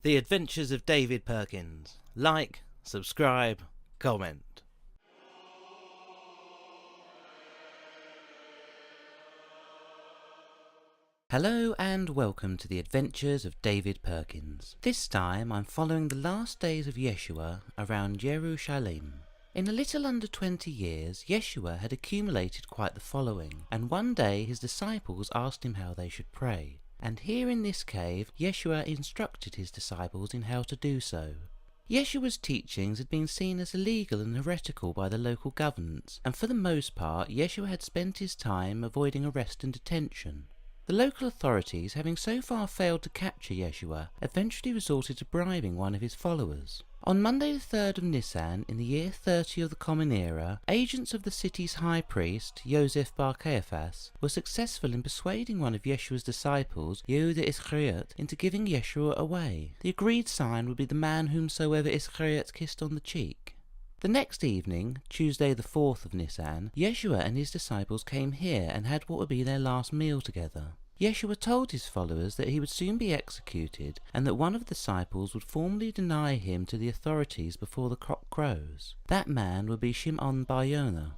The Adventures of David Perkins. Like, subscribe, comment. Hello and welcome to the Adventures of David Perkins. This time I'm following the last days of Yeshua around Jerusalem. In a little under 20 years, Yeshua had accumulated quite the following, and one day his disciples asked him how they should pray. And here in this cave, Yeshua instructed his disciples in how to do so. Yeshua's teachings had been seen as illegal and heretical by the local governments, and for the most part, Yeshua had spent his time avoiding arrest and detention. The local authorities, having so far failed to capture Yeshua, eventually resorted to bribing one of his followers. On Monday the 3rd of Nisan, in the year 30 of the Common Era, agents of the city's high priest, Joseph bar Caiaphas, were successful in persuading one of Yeshua's disciples, Yehuda Iscariot, into giving Yeshua away. The agreed sign would be the man whomsoever Iscariot kissed on the cheek. The next evening, Tuesday the 4th of Nisan, Yeshua and his disciples came here and had what would be their last meal together. Yeshua told his followers that he would soon be executed and that one of the disciples would formally deny him to the authorities before the cock crows. That man would be Shimon bar Yonah.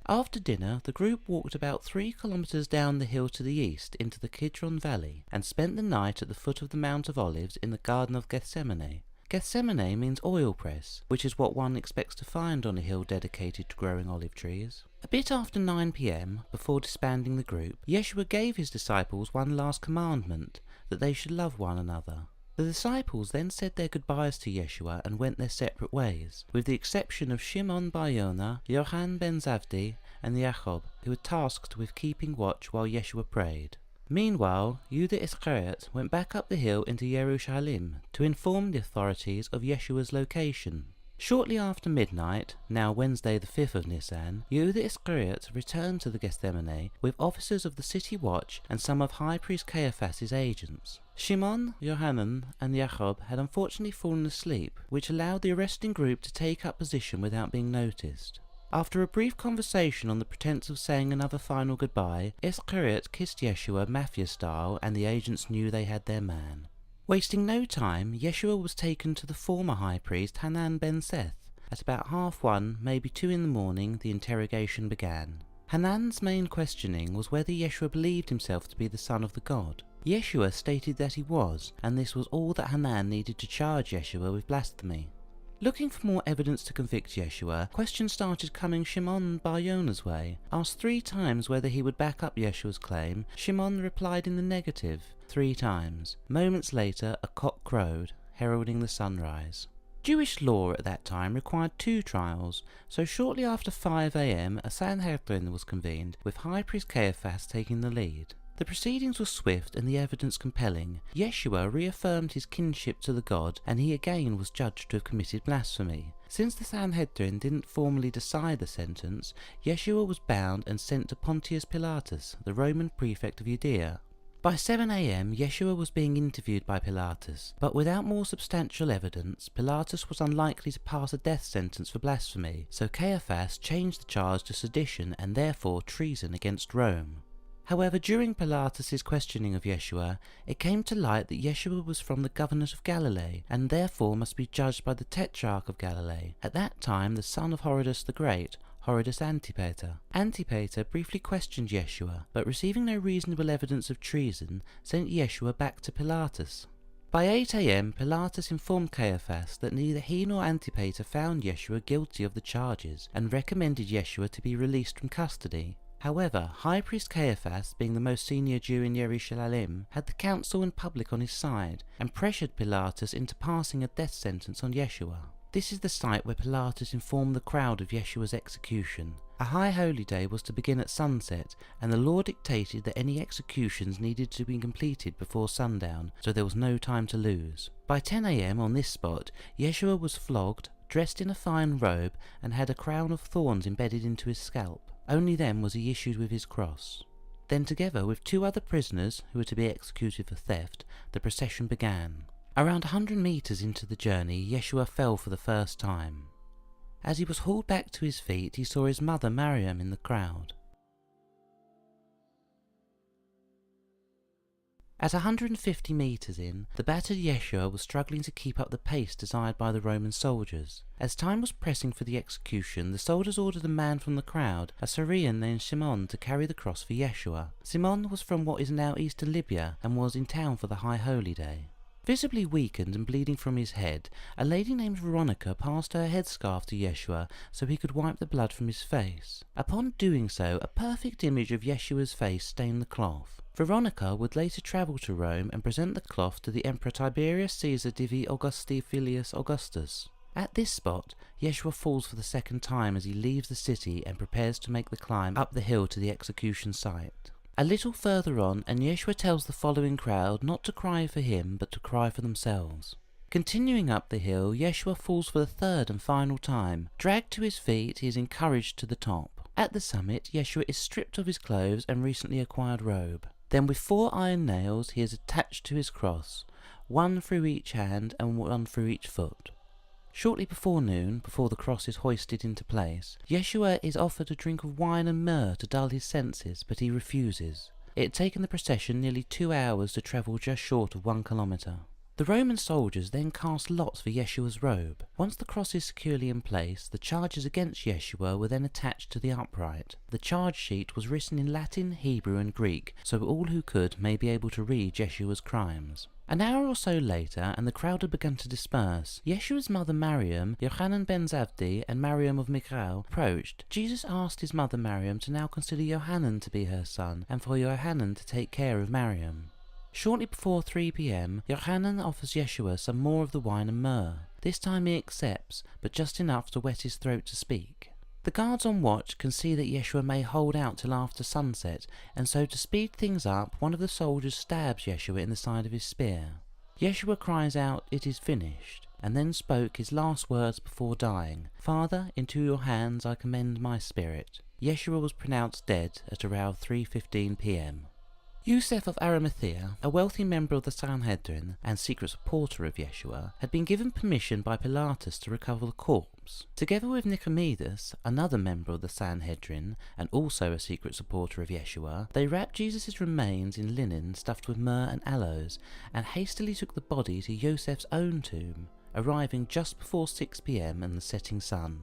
After dinner, the group walked about 3 kilometers down the hill to the east into the Kidron Valley and spent the night at the foot of the Mount of Olives in the Garden of Gethsemane. Gethsemane means oil press, which is what one expects to find on a hill dedicated to growing olive trees. A bit after 9 p.m, before disbanding the group, Yeshua gave his disciples one last commandment, that they should love one another. The disciples then said their goodbyes to Yeshua and went their separate ways, with the exception of Shimon bar Yonah, Yohan ben Zavdi, and Jacob, who were tasked with keeping watch while Yeshua prayed. Meanwhile, Yehuda Iscariot went back up the hill into Jerusalem to inform the authorities of Yeshua's location. Shortly after midnight, now Wednesday the 5th of Nisan, Yehuda Iscariot returned to the Gethsemane with officers of the city watch and some of High Priest Caiaphas' agents. Shimon, Yohanan, and Jacob had unfortunately fallen asleep, which allowed the arresting group to take up position without being noticed. After a brief conversation on the pretense of saying another final goodbye, Iscariot kissed Yeshua mafia style and the agents knew they had their man. Wasting no time, Yeshua was taken to the former high priest Hanan ben Seth. At about 1:30, maybe 2 in the morning, the interrogation began. Hanan's main questioning was whether Yeshua believed himself to be the son of the God. Yeshua stated that he was, and this was all that Hanan needed to charge Yeshua with blasphemy. Looking for more evidence to convict Yeshua, questions started coming Shimon bar Yonah's way. Asked 3 times whether he would back up Yeshua's claim, Shimon replied in the negative 3 times. Moments later, a cock crowed, heralding the sunrise. Jewish law at that time required 2 trials, so shortly after 5 a.m. a Sanhedrin was convened, with High Priest Caiaphas taking the lead. The proceedings were swift and the evidence compelling. Yeshua reaffirmed his kinship to the God, and he again was judged to have committed blasphemy. Since the Sanhedrin didn't formally decide the sentence, Yeshua was bound and sent to Pontius Pilatus, the Roman prefect of Judea. By 7 a.m, Yeshua was being interviewed by Pilatus, but without more substantial evidence, Pilatus was unlikely to pass a death sentence for blasphemy, so Caiaphas changed the charge to sedition and therefore treason against Rome. However, during Pilatus' questioning of Yeshua, it came to light that Yeshua was from the Governorate of Galilee, and therefore must be judged by the Tetrarch of Galilee, at that time the son of Herodas the Great, Herodas Antipater. Antipater briefly questioned Yeshua, but receiving no reasonable evidence of treason, sent Yeshua back to Pilatus. By 8 a.m, Pilatus informed Caiaphas that neither he nor Antipater found Yeshua guilty of the charges, and recommended Yeshua to be released from custody. However, High Priest Caiaphas, being the most senior Jew in Jerusalem, had the council and public on his side, and pressured Pilatus into passing a death sentence on Yeshua. This is the site where Pilatus informed the crowd of Yeshua's execution. A high holy day was to begin at sunset, and the law dictated that any executions needed to be completed before sundown, so there was no time to lose. By 10 a.m. on this spot, Yeshua was flogged, dressed in a fine robe, and had a crown of thorns embedded into his scalp. Only then was he issued with his cross. Then, together with 2 other prisoners who were to be executed for theft, the procession began. Around 100 meters into the journey, Yeshua fell for the first time. As he was hauled back to his feet, he saw his mother Mariam in the crowd. At 150 meters in, the battered Yeshua was struggling to keep up the pace desired by the Roman soldiers. As time was pressing for the execution, the soldiers ordered a man from the crowd, a Syrian named Simon, to carry the cross for Yeshua. Simon was from what is now eastern Libya and was in town for the High Holy Day. Visibly weakened and bleeding from his head, a lady named Veronica passed her headscarf to Yeshua so he could wipe the blood from his face. Upon doing so, a perfect image of Yeshua's face stained the cloth. Veronica would later travel to Rome and present the cloth to the Emperor Tiberius Caesar Divi Augusti Filius Augustus. At this spot, Yeshua falls for the second time as he leaves the city and prepares to make the climb up the hill to the execution site. A little further on, and Yeshua tells the following crowd not to cry for him, but to cry for themselves. Continuing up the hill, Yeshua falls for the third and final time. Dragged to his feet, he is encouraged to the top. At the summit, Yeshua is stripped of his clothes and recently acquired robe. Then with 4 iron nails, he is attached to his cross, 1 through each hand and 1 through each foot. Shortly before noon, before the cross is hoisted into place, Yeshua is offered a drink of wine and myrrh to dull his senses, but he refuses. It had taken the procession nearly 2 hours to travel just short of 1 kilometre. The Roman soldiers then cast lots for Yeshua's robe. Once the cross is securely in place, the charges against Yeshua were then attached to the upright. The charge sheet was written in Latin, Hebrew and Greek, so all who could may be able to read Yeshua's crimes. An hour or so later, and the crowd had begun to disperse, Yeshua's mother Mariam, Yochanan ben Zavdi, and Mariam of Migdal approached. Jesus asked his mother Mariam to now consider Yohanan to be her son, and for Yohanan to take care of Mariam. Shortly before 3 p.m, Yochanan offers Yeshua some more of the wine and myrrh. This time he accepts, but just enough to wet his throat to speak. The guards on watch can see that Yeshua may hold out till after sunset, and so to speed things up, one of the soldiers stabs Yeshua in the side of his spear. Yeshua cries out, "It is finished," and then spoke his last words before dying, "Father, into your hands I commend my spirit." Yeshua was pronounced dead at around 3:15 p.m. Yosef of Arimathea, a wealthy member of the Sanhedrin and secret supporter of Yeshua, had been given permission by Pilatus to recover the corpse. Together with Nicomedes, another member of the Sanhedrin and also a secret supporter of Yeshua, they wrapped Jesus' remains in linen stuffed with myrrh and aloes and hastily took the body to Yosef's own tomb, arriving just before 6 p.m. and the setting sun.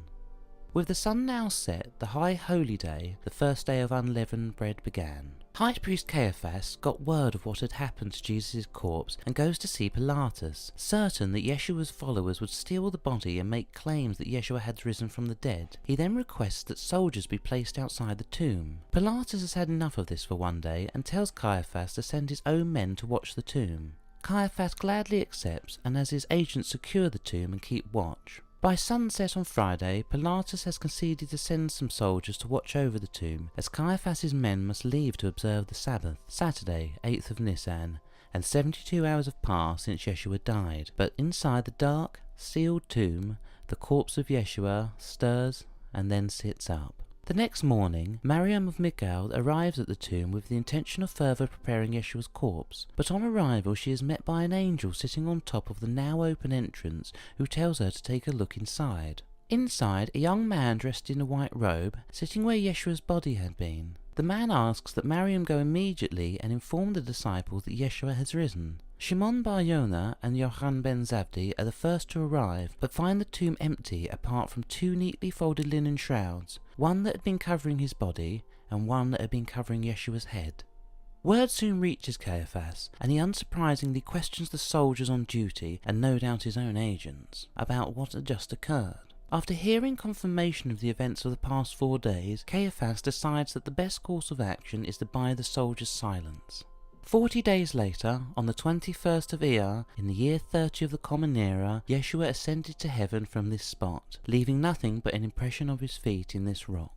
With the sun now set, the High Holy Day, the first day of unleavened bread, began. High priest Caiaphas got word of what had happened to Jesus' corpse and goes to see Pilatus, certain that Yeshua's followers would steal the body and make claims that Yeshua had risen from the dead. He then requests that soldiers be placed outside the tomb. Pilatus has had enough of this for one day and tells Caiaphas to send his own men to watch the tomb. Caiaphas gladly accepts and has his agents secure the tomb and keep watch. By sunset on Friday, Pilatus has conceded to send some soldiers to watch over the tomb, as Caiaphas's men must leave to observe the Sabbath, Saturday, 8th of Nisan, and 72 hours have passed since Yeshua died. But inside the dark, sealed tomb, the corpse of Yeshua stirs and then sits up. The next morning, Mariam of Migdal arrives at the tomb with the intention of further preparing Yeshua's corpse, but on arrival she is met by an angel sitting on top of the now open entrance who tells her to take a look inside. Inside, a young man dressed in a white robe, sitting where Yeshua's body had been. The man asks that Mariam go immediately and inform the disciples that Yeshua has risen. Shimon bar Yonah and Yochanan ben Zavdi are the first to arrive, but find the tomb empty apart from 2 neatly folded linen shrouds, one that had been covering his body and one that had been covering Yeshua's head. Word soon reaches Caiaphas, and he unsurprisingly questions the soldiers on duty, and no doubt his own agents, about what had just occurred. After hearing confirmation of the events of the past 4 days, Caiaphas decides that the best course of action is to buy the soldiers' silence. 40 days later, on the 21st of Iyar, in the year 30 of the Common Era, Yeshua ascended to heaven from this spot, leaving nothing but an impression of his feet in this rock.